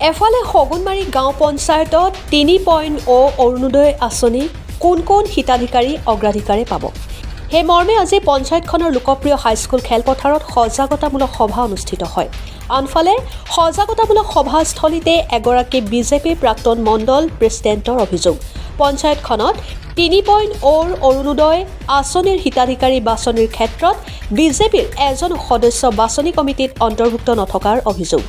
এফালে সগুনমাৰী গাঁও পঞ্চায়তত 3.0 অৰুণোদয় আঁচনি কোন হিতাধিকাৰী অগ্ৰাধিকাৰে পাব সেই মৰ্মে আজি পঞ্চায়তখনৰ লোকপ্ৰিয় হাইস্কুল খেলপথাৰত সজাগতামূলক সভা অনুষ্ঠিত হয়। আনফালে সজাগতামূলক সভাস্থলীতে এগৰাকী বিজেপি প্ৰাক্তন মণ্ডল প্ৰেছিডেণ্টৰ অভিযোগ পঞ্চায়তখনত 3.0 অৰুণোদয় আঁচনিৰ হিতাধিকাৰী বাছনিৰ ক্ষেত্ৰত বিজেপিৰ এজন সদস্য বাছনি কমিটিত অন্তৰ্ভুক্ত নথকাৰ অভিযোগ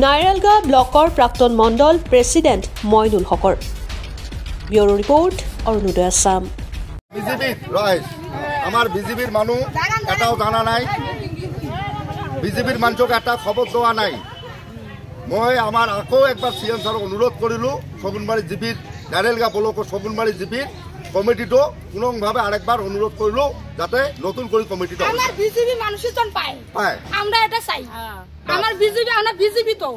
নাইৰালগা ব্লকৰ প্ৰাক্তন মণ্ডল প্ৰেছিডেণ্ট মইনুল হকৰ। Bureau report Arunodoy Assam. আমার বিজেপির মানুষ এটাও জানা নাই, বিজেপির মানুষক এটা খবর দেওয়া নাই। মই আমার আকৌ একবার সিএম স্যারক অনুরোধ করিল সগুনবাড়ি জিপির নাইরালগা ব্লক সগুনবাড়ি জিপির কমিটিটো পুনংভাবে আরেকবার অনুরোধ করিল যাতে নতুন করে কমিটিটো আমার বিজেপি মানুষজন পায় আমরা এটা চাই। আমার বিজেপি আমরা বিজেপি তো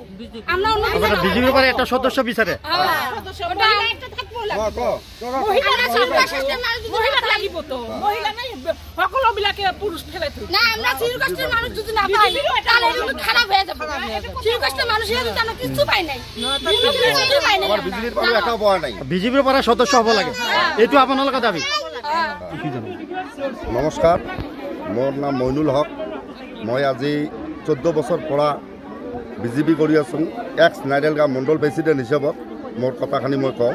আমরা আমরা বিজেপির পরে একটা সদস্য বিচারে ওটা একটা থাকবো মহিলা লাগিব তো মহিলা নাই সকলো বিলাকে পুরুষ ফেলে তো না আমরা চিরকাষ্টের মানুষ যদি না পাই তাহলে এটা খারাপ হয়ে যাবে। চিরকাষ্টের মানুষের যদি আমরা কিছু পাই নাই কিছু পাই নাই আমার বিজেপির পরে এটাও পাওয়া নাই, বিজেপির পরে সদস্য হব লাগে এইটো আপোনালোকৰ দাবী। নমস্কাৰ, মোৰ নাম মইনুল হক। মই আজি 14 বছৰ পৰা বিজেপি কৰি আছোঁ, এক্স নাইৰালগা মণ্ডল প্ৰেছিডেণ্ট হিচাপত মোৰ কথাখিনি মই কওঁ।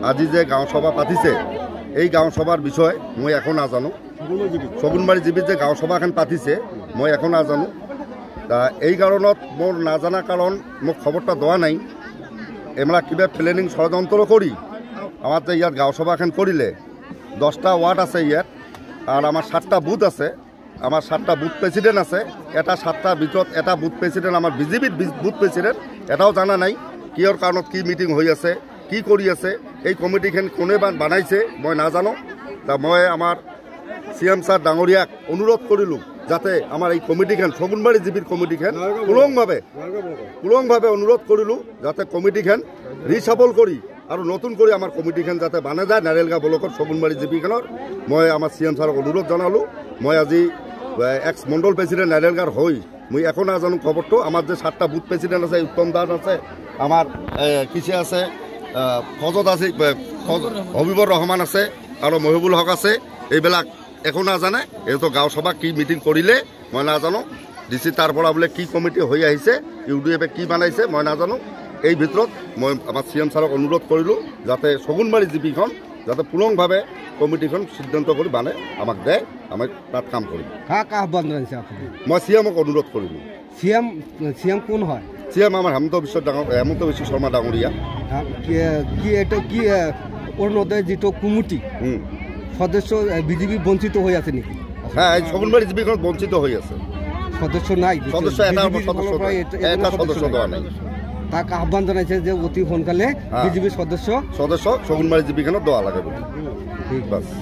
আজি যে গাঁও সভা পাতিছে এই গাঁও সভাৰ বিষয়ে মই একো নাজানো। সগুনবাড়ি জিপিত যে গাঁও সভাখন পাতিছে মই একো নাজানো। তা এই কাৰণত মোৰ নাজানা কাৰণ মোক খবৰটা দিয়া নাই। এমৰা কিবা প্লেনিং ষড়যন্ত্ৰ কৰি আমাৰ যে ইয়াত গাঁও সভাখন কৰিলে 10টা ওয়াৰ্ড আছে ইয়াত আৰ আমাৰ 7টা বুথ আছে, আমাৰ 7টা বুথ প্ৰেসিডেন্ট আছে। এটা 7টাৰ ভিতৰত এটা বুথ প্ৰেসিডেন্ট আমাৰ বিজেপিৰ বুথ প্ৰেসিডেন্ট, এটাও জানা নাই কিয়ৰ কাৰণত কি মিটিং হৈ আছে কি কৰি আছে। এই কমিটিখন কোনে বানাইছে মই নাজানো। তা মই আমাৰ সিএম স্যাৰ ডাঙৰীয়াক অনুৰোধ কৰিলোঁ যাতে আমাৰ এই কমিটিখন সগুনবাড়ি জিপিৰ কমিটিখন পুলংভাবে অনুৰোধ কৰিলোঁ যাতে কমিটিখন ৰিসাফল কৰি আৰু নতুন কৰি আমাৰ কমিটিখন যাতে বানে যায় নাইৰালগা ব্লকৰ সগুনবাড়ি জিপিখনৰ। মই আমাৰ সিএম স্যাৰক অনুৰোধ জনালোঁ। মই আজি এক্স মণ্ডল প্ৰেছিডেণ্ট নাইৰালগাৰ হৈ মই একো নাজানো খবৰটো। আমাৰ যে 7টা বুথ প্ৰেছিডেণ্ট আছে, উত্তম দাস আছে, আমাৰ কিছে আছে, ফজত আছে, হবিবুৰ ৰহমান আছে আৰু মহিবুল হক আছে, এইবিলাক একো নাজানে। এইটো গাঁও সভা কি মিটিং কৰিলে মই নাজানো। ডিচি তাৰ পৰা বোলে কি কমিটি হৈ আহিছে, ইউডিএফে কি বনাইছে মই নাজানো। এই ভিতৰত মই আমাৰ সিএম স্যাৰক অনুৰোধ কৰিলোঁ যাতে সগুনবাড়ি জিপিখন যাতে পুলংভাৱে কমিটিখন সিদ্ধান্ত কৰি বানে আমাক দেয়, আমি তাত কাম কৰিম। কাক আহ্বান জনাইছে আপুনি? মই সিএমক অনুৰোধ কৰিলোঁ। সিএম কোন হয়? সিএম আমাৰ হেমন্ত বিশ্ব শৰ্মা ডাঙৰীয়া। কি অৰুণোদয় যিটো কমিটি সদস্য বিজেপি বঞ্চিত হৈ আছে নেকি? হ্যাঁ, এই সগুনবাড়ি জিপিখন বঞ্চিত হৈ আছে, সদস্য নাই, সদস্য এটা সদস্য দেওয়া নাই। তাক আহ্বান জনাইছে যে অতি সোনকালে বিজেপিৰ সদস্য সগুনবাড়ি জিপিখনত দেওয়া লাগে বুলি। ঠিক আছে।